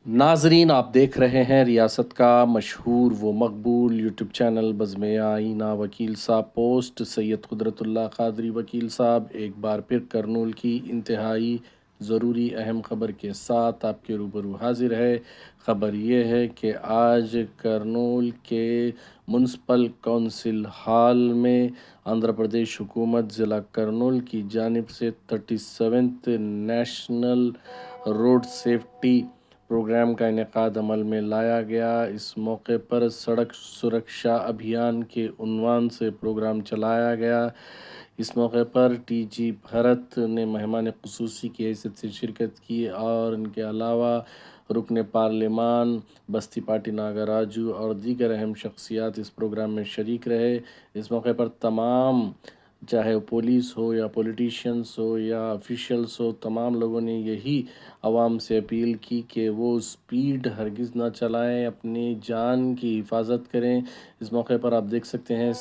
नाजरीन, आप देख रहे हैं रियासत का मशहूर व मकबूल यूट्यूब चैनल बज़्म आईना वकील साहब पोस्ट। सैयद कुदरतुल्लाह क़ादरी वकील साहब एक बार फिर करनूल की इंतहाई ज़रूरी अहम ख़बर के साथ आपके रूबरू हाजिर है। ख़बर ये है कि आज करनूल के म्युनिसिपल कौंसिल हॉल में आंध्र प्रदेश हुकूमत ज़िला करनूल की जानिब से 37th national road safety programme का इनेकाद अमल में लाया गया। इस मौके पर सड़क सुरक्षा अभियान के उन्वान से प्रोग्राम चलाया गया। इस मौके पर टीजी भरत ने मेहमान ख़ुसूसी की हैसियत से शिरकत की और इनके अलावा रुकन पार्लिमान बस्ती पार्टी नागराजू और दीगर अहम शख्सियात इस प्रोग्राम में शरीक रहे। इस मौके पर तमाम, चाहे वो पुलिस हो या पॉलिटिशियंस हो या ऑफिशियल्स हो, तमाम लोगों ने यही आवाम से अपील की कि वो स्पीड हरगिज़ ना चलाएं, अपनी जान की हिफाजत करें। इस मौके पर आप देख सकते हैं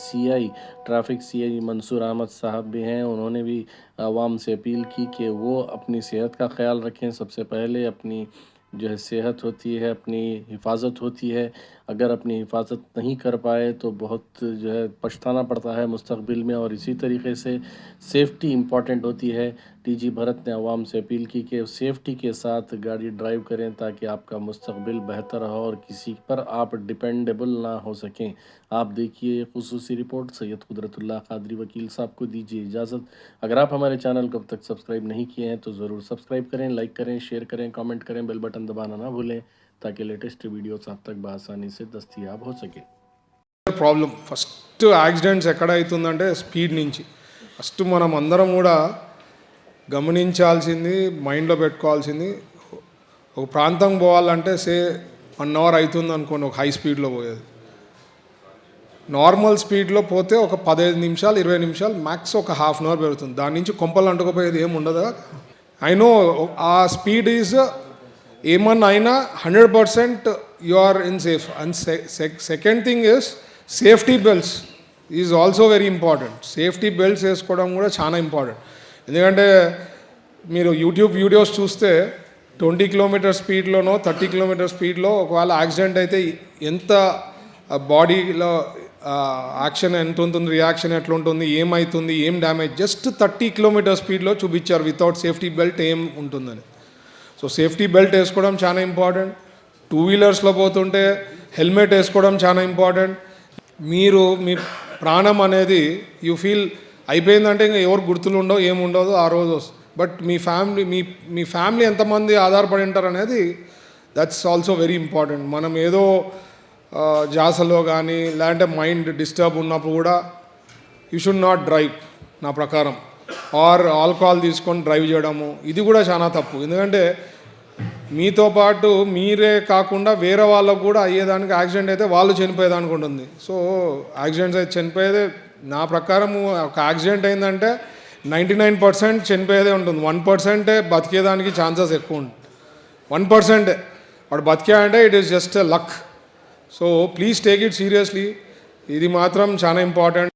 ट्रैफिक सीआई मंसूर अहमद साहब भी हैं। उन्होंने भी आवाम से अपील की कि वो अपनी सेहत का ख्याल रखें। सबसे पहले अपनी जो है सेहत होती है, अपनी हिफाजत होती है। अगर अपनी हिफाजत नहीं कर पाए तो बहुत जो है पछताना पड़ता है मुस्तक़बिल में। और इसी तरीके से सेफ़्टी इम्पॉर्टेंट होती है। टीजी भरत ने आवाम से अपील की कि सेफ़्टी के साथ गाड़ी ड्राइव करें ताकि आपका मुस्तक़बिल बेहतर हो और किसी पर आप डिपेंडेबल ना हो सकें। आप देखिए ख़ुसूसी रिपोर्ट। सैयद कुदरतुल्लाह क़ादरी वकील साहब को दीजिए इजाज़त। अगर आप हमारे चैनल को अब तक सब्सक्राइब नहीं किए हैं तो ज़रूर सब्सक्राइब करें, लाइक करें, शेयर करें, कमेंट करें, बेल बटन दबाना ना भूलें ताकि लेटेस्ट वीडियोस आप तक बआसानी से दस्तयाब हो सके। ప్రాబ్లం ఫస్ట్ యాక్సిడెంట్స్ ఎక్కడ అవుతుందంటే స్పీడ్ నుంచి. ఫస్ట్ మనం అందరం కూడా గమనించాల్సింది, మైండ్లో పెట్టుకోవాల్సింది, ఒక ప్రాంతం పోవాలంటే 1 అవర్ అవుతుంది అనుకోండి ఒక హై స్పీడ్లో పోయేది. నార్మల్ స్పీడ్లో పోతే ఒక 15 నిమిషాలు 20 నిమిషాలు మ్యాక్స్ ఒక హాఫ్ అన్ అవర్ పెరుగుతుంది. దాని నుంచి కొంపలు అంటుకుపోయేది ఏమి ఉండదు. ఐ నో ఆ స్పీడ్ ఈజ్ ఏమన్నా అయినా 100% you are in safe. And second thing is safety belts is also very important. Safety belts వేసుకోవడం కూడా చాలా ఇంపార్టెంట్. ఎందుకంటే మీరు యూట్యూబ్ వీడియోస్ చూస్తే 20 కిలోమీటర్ స్పీడ్లోనో 30 కిలోమీటర్ స్పీడ్లో ఒకవేళ యాక్సిడెంట్ అయితే ఎంత బాడీలో యాక్షన్ ఎంత ఉంటుంది, రియాక్షన్ ఎట్లా ఉంటుంది, ఏమవుతుంది, ఏం డ్యామేజ్, జస్ట్ 30 కిలోమీటర్ స్పీడ్లో చూపించారు వితౌట్ సేఫ్టీ బెల్ట్ ఏం ఉంటుందని. సో సేఫ్టీ బెల్ట్ వేసుకోవడం చాలా ఇంపార్టెంట్. 2 వీలర్స్లో పోతుంటే హెల్మెట్ వేసుకోవడం చాలా ఇంపార్టెంట్. మీరు మీ ప్రాణం అనేది యూ ఫీల్ అయిపోయిందంటే ఇంకా ఎవరు గుర్తులు ఉండవు, ఏముండదు ఆ రోజు. బట్ మీ ఫ్యామిలీ ఎంతమంది ఆధారపడి ఉంటారు అనేది దట్స్ ఆల్సో వెరీ ఇంపార్టెంట్. మనం ఏదో జాసలో కానీ లేదంటే మైండ్ డిస్టర్బ్ ఉన్నప్పుడు కూడా యూ షుడ్ నాట్ డ్రైవ్ నా ప్రకారం. ఆర్ ఆల్కహాల్ తీసుకొని డ్రైవ్ చేయడము ఇది కూడా చాలా తప్పు. ఎందుకంటే మీతో పాటు మీరే కాకుండా వేరే వాళ్ళకు కూడా అయ్యేదానికి, యాక్సిడెంట్ అయితే వాళ్ళు చనిపోయేదానికి ఉంటుంది. సో యాక్సిడెంట్స్ అయితే చనిపోయేదే నా ప్రకారం. ఒక యాక్సిడెంట్ అయిందంటే 99% చనిపోయేదే ఉంటుంది. 1% బతికేదానికి ఛాన్సెస్ ఎక్కువ ఉంటుంది. 1% వాడు బతికాడంటే it is just luck. So please take it seriously. ఇది మాత్రం చాలా ఇంపార్టెంట్.